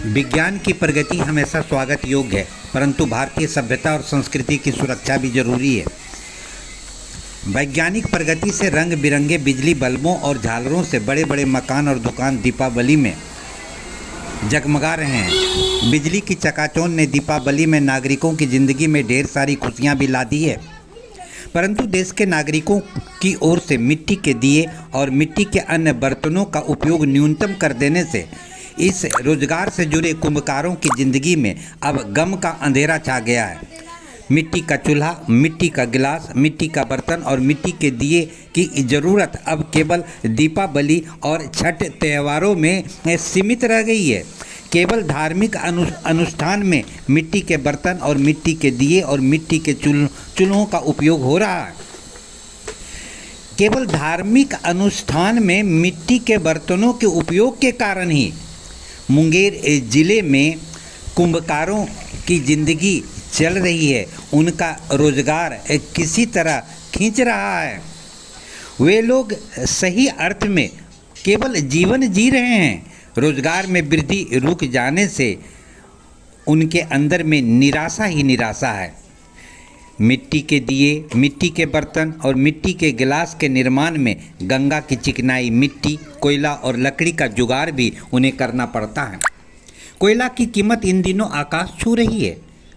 विज्ञान की प्रगति हमेशा स्वागत योग्य है, परंतु भारतीय सभ्यता और संस्कृति की सुरक्षा भी जरूरी है। वैज्ञानिक प्रगति से रंग बिरंगे बिजली बल्बों और झालरों से बड़े बड़े मकान और दुकान दीपावली में जगमगा रहे हैं। बिजली की चकाचौंध ने दीपावली में नागरिकों की ज़िंदगी में ढेर सारी खुशियां भी ला दी है, परंतु देश के नागरिकों की ओर से मिट्टी के दिए और मिट्टी के अन्य बर्तनों का उपयोग न्यूनतम कर देने से इस रोजगार से जुड़े कुंभकारों की ज़िंदगी में अब गम का अंधेरा छा गया है। मिट्टी का चूल्हा, मिट्टी का गिलास, मिट्टी का बर्तन और मिट्टी के दिए की ज़रूरत अब केवल दीपावली और छठ त्योहारों में सीमित रह गई है। केवल धार्मिक अनुष्ठान में मिट्टी के बर्तन और मिट्टी के दिए और मिट्टी के चूल्हों का उपयोग हो रहा है। केवल धार्मिक अनुष्ठान में मिट्टी के बर्तनों के उपयोग के कारण ही मुंगेर ज़िले में कुंभकारों की ज़िंदगी चल रही है। उनका रोजगार किसी तरह खींच रहा है। वे लोग सही अर्थ में केवल जीवन जी रहे हैं। रोजगार में वृद्धि रुक जाने से उनके अंदर में निराशा ही निराशा है। मिट्टी के दिए, मिट्टी के बर्तन और मिट्टी के गिलास के निर्माण में गंगा की चिकनाई मिट्टी, कोयला और लकड़ी का जुगाड़ भी उन्हें करना पड़ता है। कोयला की कीमत इन दिनों आकाश छू रही है।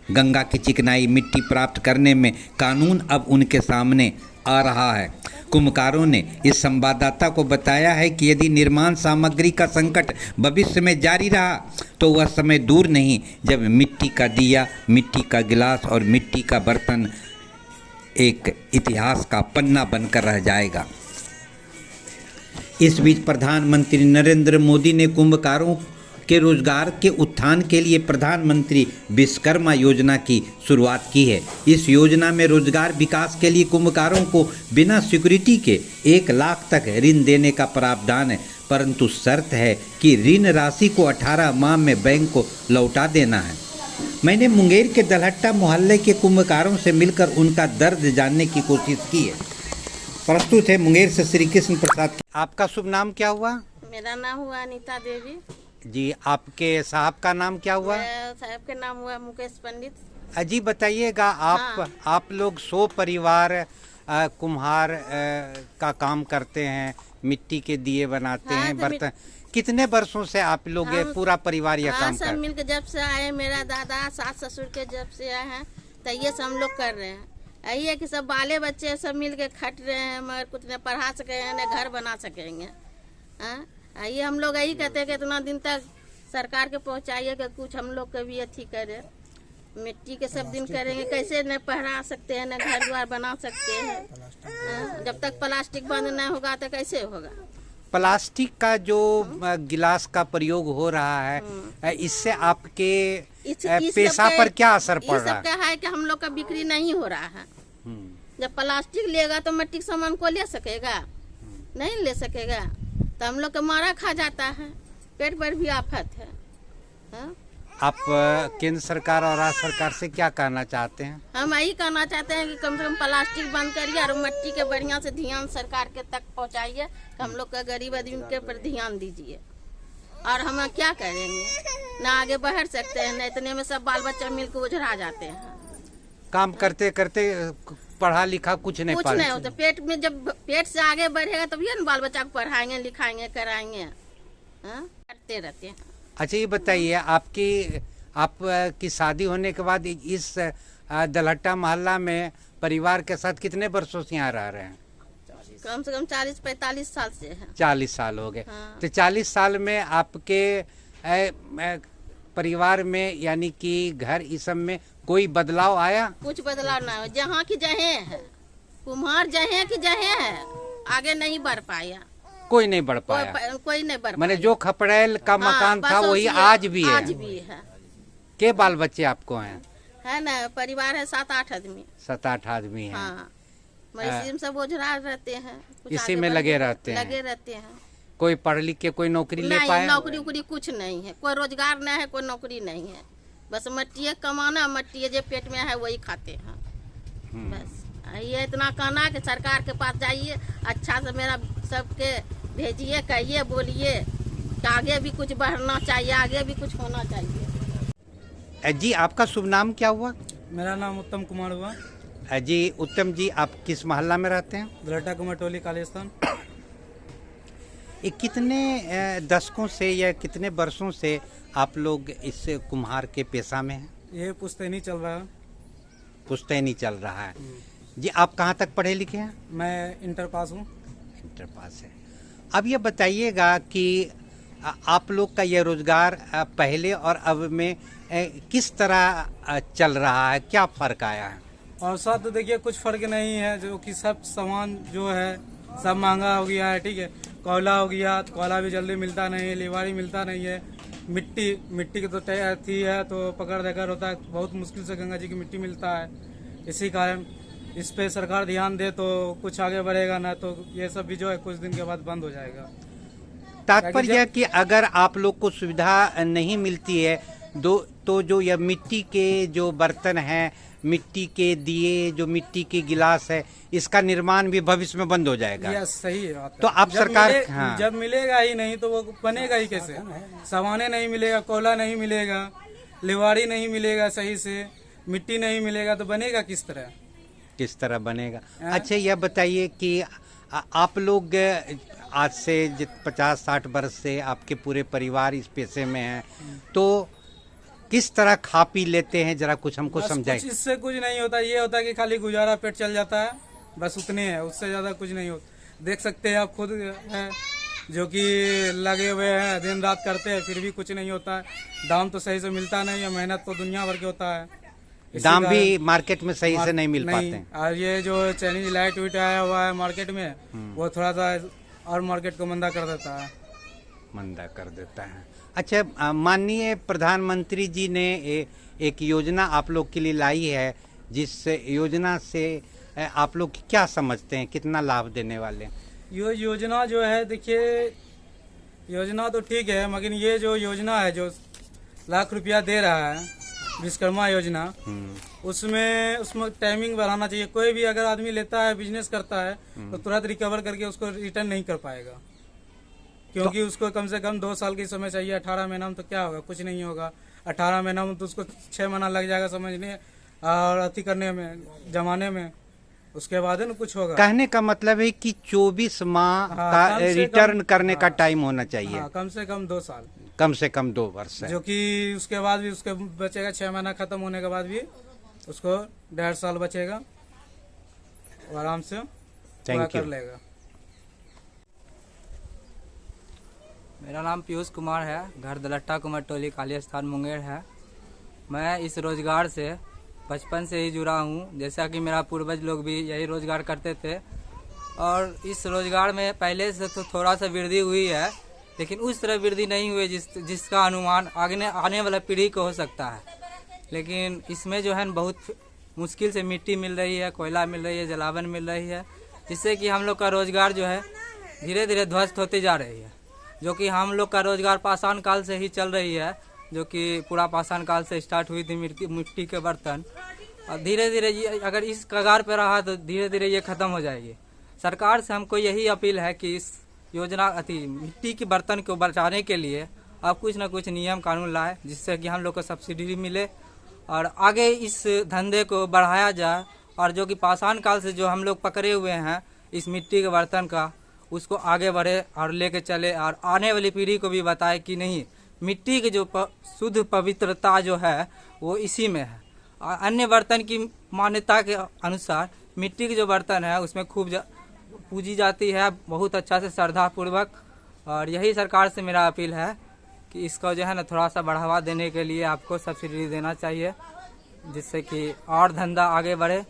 गंगा की चिकनाई मिट्टी प्राप्त करने में कानून अब उनके सामने आ रहा है। कुंभकारों ने इस संवाददाता को बताया है कि यदि निर्माण सामग्री का संकट भविष्य में जारी रहा तो वह समय दूर नहीं जब मिट्टी का दिया, मिट्टी का गिलास और मिट्टी का बर्तन एक इतिहास का पन्ना बनकर रह जाएगा। इस बीच प्रधानमंत्री नरेंद्र मोदी ने कुंभकारों के रोजगार के उत्थान के लिए प्रधानमंत्री विश्वकर्मा योजना की शुरुआत की है। इस योजना में रोजगार विकास के लिए कुंभकारों को बिना सिक्योरिटी के 1 लाख तक ऋण देने का प्रावधान है, परंतु शर्त है कि ऋण राशि को 18 माह में बैंक को लौटा देना है। मैंने मुंगेर के दलहट्टा मोहल्ले के कुंभकारों से मिलकर उनका दर्द जानने की कोशिश की है। प्रस्तुत है मुंगेर से श्री कृष्ण प्रसाद। आपका शुभ नाम क्या हुआ? मेरा नाम हुआ अनीता देवी जी। आपके साहब का नाम क्या हुआ? साहब का नाम हुआ मुकेश पंडित। अजी बताइएगा, आप लोग 100 परिवार कुम्हार का काम करते हैं, मिट्टी के दिए बनाते हैं, बर्तन। कितने वर्षों से आप लोग पूरा परिवार यह काम सब मिलकर जब से आए, मेरा दादा सास ससुर के जब से आए हैं तो ये सब हम लोग कर रहे हैं। यही है कि सब बाले बच्चे सब मिल के खट रहे हैं, मगर कुछ न पढ़ा सकेंगे न घर बना सकेंगे। ये हम लोग यही कहते हैं कि इतना दिन तक सरकार के पहुंचाइए कि कुछ हम लोग का भी अथी करे। मिट्टी के सब दिन करेंगे, कैसे न पढ़ा सकते हैं न घर द्वार बना सकते हैं। जब तक प्लास्टिक बंद नहीं होगा तो कैसे होगा? प्लास्टिक का जो गिलास का प्रयोग हो रहा है, इससे आपके पैसा पर क्या असर पड़ रहा है? क्या है कि हम लोग का बिक्री नहीं हो रहा है। जब प्लास्टिक लेगा तो मिट्टी के सामान को ले सकेगा? नहीं ले सकेगा, तो हम लोग का मारा खा जाता है, पेट पर भी आफत है। आप केंद्र सरकार और राज्य सरकार से क्या कहना चाहते हैं? हम यही कहना चाहते हैं कि कम से कम प्लास्टिक बंद करिए और मिट्टी के बढ़िया से ध्यान सरकार के तक पहुंचाइए। हम लोग का गरीब आदमी के पर ध्यान दीजिए। और हम क्या करेंगे, ना आगे बढ़ सकते हैं, न इतने में सब बाल बच्चा मिलकर उजरा जाते हैं। काम करते करते पढ़ा लिखा कुछ नहीं होता। पेट में जब पेट से आगे बढ़ेगा तभी ना बाल बच्चा को पढ़ाएंगे, लिखाएंगे, कराएंगे। करते रहते हैं। अच्छा, ये बताइए, आपकी शादी होने के बाद इस दलहट्टा मोहल्ला में परिवार के साथ कितने वर्षों से यहाँ रह रहे हैं? कम से कम 40-45 साल से है। 40 साल हो गए। तो 40 साल में आपके परिवार में यानी कि घर इस सब में कोई बदलाव आया? कुछ बदलाव ना हो। जहाँ की जगह है, कुम्हार जगह की जगह है, आगे नहीं बढ़ पाया। कोई नहीं बढ़ पाया। कोई नहीं बढ़ पाया। मैंने जो खपड़ेल का मकान था वही आज भी है। आज भी है। के बाल बच्चे आपको हैं? है ना, परिवार है 7-8 आदमी। 7-8 आदमी हैं। हाँ, इसी में सब ओझरा रहते हैं, इसी में लगे रहते हैं। कोई पढ़ लिख के कोई नौकरी ले पाया? नौकरी उकरी कुछ नहीं है, कोई रोजगार नहीं है, कोई नौकरी नहीं है। बस मट्टी कमाना, मट्टी जो पेट में है वही खाते हैं। बस ये इतना कहना कि सरकार के पास जाइए, अच्छा से मेरा सबके भेजिए, कहिए, बोलिए कि आगे भी कुछ बढ़ना चाहिए, आगे भी कुछ होना चाहिए। जी आपका शुभ नाम क्या हुआ? मेरा नाम उत्तम कुमार हुआ। जी उत्तम जी, आप किस मोहल्ला में रहते हैं? दलट्टा कुमारटोली कालिस्तान। ये कितने दशकों से या कितने वर्षों से आप लोग इस कुम्हार के पेशा में हैं? ये पुश्तैनी चल रहा है। पुश्तैनी चल रहा है। जी आप कहाँ तक पढ़े लिखे हैं? मैं इंटर पास हूँ। इंटर पास है। अब ये बताइएगा कि आप लोग का ये रोजगार पहले और अब में किस तरह चल रहा है, क्या फर्क आया है? और साथ तो देखिए कुछ फर्क नहीं है, जो कि सब सामान जो है सब महंगा हो गया है। ठीक है, कोयला हो गया तो कोयला भी जल्दी मिलता नहीं है, लिवारी मिलता नहीं है। मिट्टी की तो थी है तो पकड़ देकर होता है, बहुत मुश्किल से गंगा जी की मिट्टी मिलता है। इसी कारण इस पे सरकार ध्यान दे तो कुछ आगे बढ़ेगा, ना तो ये सब भी जो है कुछ दिन के बाद बंद हो जाएगा। तात्पर्य कि अगर आप लोग को सुविधा नहीं मिलती है तो जो यह मिट्टी के जो बर्तन हैं, मिट्टी के दिए, जो मिट्टी के गिलास है, इसका निर्माण भी भविष्य में बंद हो जाएगा। यस, सही है बात। तो आप सरकार जब मिलेगा ही नहीं तो वो बनेगा ही कैसे? सामाने नहीं मिलेगा, कोयला नहीं मिलेगा, लिवाड़ी नहीं मिलेगा सही से, मिट्टी नहीं मिलेगा तो बनेगा किस तरह? किस तरह बनेगा? अच्छा यह बताइए कि आप लोग आज से 50-60 वर्ष से आपके पूरे परिवार इस पेशे में हैं, तो किस तरह खा पी लेते हैं, जरा कुछ हमको समझाइए। इससे कुछ नहीं होता, ये होता है कि खाली गुजारा पेट चल जाता है, बस उतने है, उससे ज्यादा कुछ नहीं होता। देख सकते हैं आप खुद है, जो कि लगे हुए हैं, दिन रात करते हैं, फिर भी कुछ नहीं होता है। दाम तो सही से मिलता नहीं है, मेहनत तो दुनिया भर के होता है, दाम भी मार्केट में सही से नहीं मिल पाते हैं। और ये जो चाइनीज लाइट वीट आया हुआ है मार्केट में, वो थोड़ा सा और मार्केट को मंदा कर देता है। मंदा कर देता है। अच्छा, माननीय प्रधानमंत्री जी ने एक योजना आप लोग के लिए लाई है, जिस योजना से आप लोग क्या समझते हैं, कितना लाभ देने वाले? ये योजना जो है, देखिए योजना तो ठीक है, मगर ये जो योजना है जो लाख रुपया दे रहा है विश्वकर्मा योजना, उसमें टाइमिंग बढ़ाना चाहिए। कोई भी अगर आदमी लेता है, बिजनेस करता है, तो तुरंत रिकवर करके उसको रिटर्न नहीं कर पाएगा, क्योंकि उसको कम से कम 2 साल की समय चाहिए। 18 महीना में तो क्या होगा? कुछ नहीं होगा। 18 महीना में तो उसको 6 महीना लग जाएगा समझने और अति करने में, जमाने में, उसके बाद न कुछ होगा। कहने का मतलब है कि 24 माह का रिटर्न करने का टाइम होना चाहिए। कम से कम 2 साल, कम से कम 2 वर्ष, जो कि उसके बाद भी उसके बचेगा 6 महीना खत्म होने के बाद भी उसको 1.5 साल बचेगा, आराम से पूरा कर लेगा। मेरा नाम पीयूष कुमार है, घर दलट्टा कुमारटोली कालिस्तान मुंगेर है। मैं इस रोज़गार से बचपन से ही जुड़ा हूँ, जैसा कि मेरा पूर्वज लोग भी यही रोज़गार करते थे। और इस रोज़गार में पहले से तो थोड़ा सा वृद्धि हुई है, लेकिन उस तरह वृद्धि नहीं हुई जिसका अनुमान आने वाला पीढ़ी को हो सकता है। लेकिन इसमें जो है बहुत मुश्किल से मिट्टी मिल रही है, कोयला मिल रही है, जलावन मिल रही है, जिससे कि हम लोग का रोज़गार जो है धीरे धीरे ध्वस्त होती जा रही है। जो कि हम लोग का रोज़गार पाषाण काल से ही चल रही है, जो कि पूरा पाषाण काल से स्टार्ट हुई थी मिट्टी के बर्तन, और धीरे धीरे अगर इस कगार पर रहा तो धीरे धीरे ये ख़त्म हो जाएगी। सरकार से हमको यही अपील है कि इस योजना मिट्टी के बर्तन को बचाने के लिए अब कुछ न कुछ नियम कानून लाए, जिससे कि हम लोग को सब्सिडी मिले और आगे इस धंधे को बढ़ाया जाए। और जो कि पाषाण काल से जो हम लोग पकड़े हुए हैं इस मिट्टी के बर्तन का, उसको आगे बढ़े और लेके चले, और आने वाली पीढ़ी को भी बताए कि नहीं, मिट्टी की जो शुद्ध पवित्रता जो है वो इसी में है। और अन्य बर्तन की मान्यता के अनुसार मिट्टी के जो बर्तन है उसमें खूब पूजी जाती है, बहुत अच्छा से श्रद्धापूर्वक। और यही सरकार से मेरा अपील है कि इसको जो है ना थोड़ा सा बढ़ावा देने के लिए आपको सब्सिडी देना चाहिए, जिससे कि और धंधा आगे बढ़े।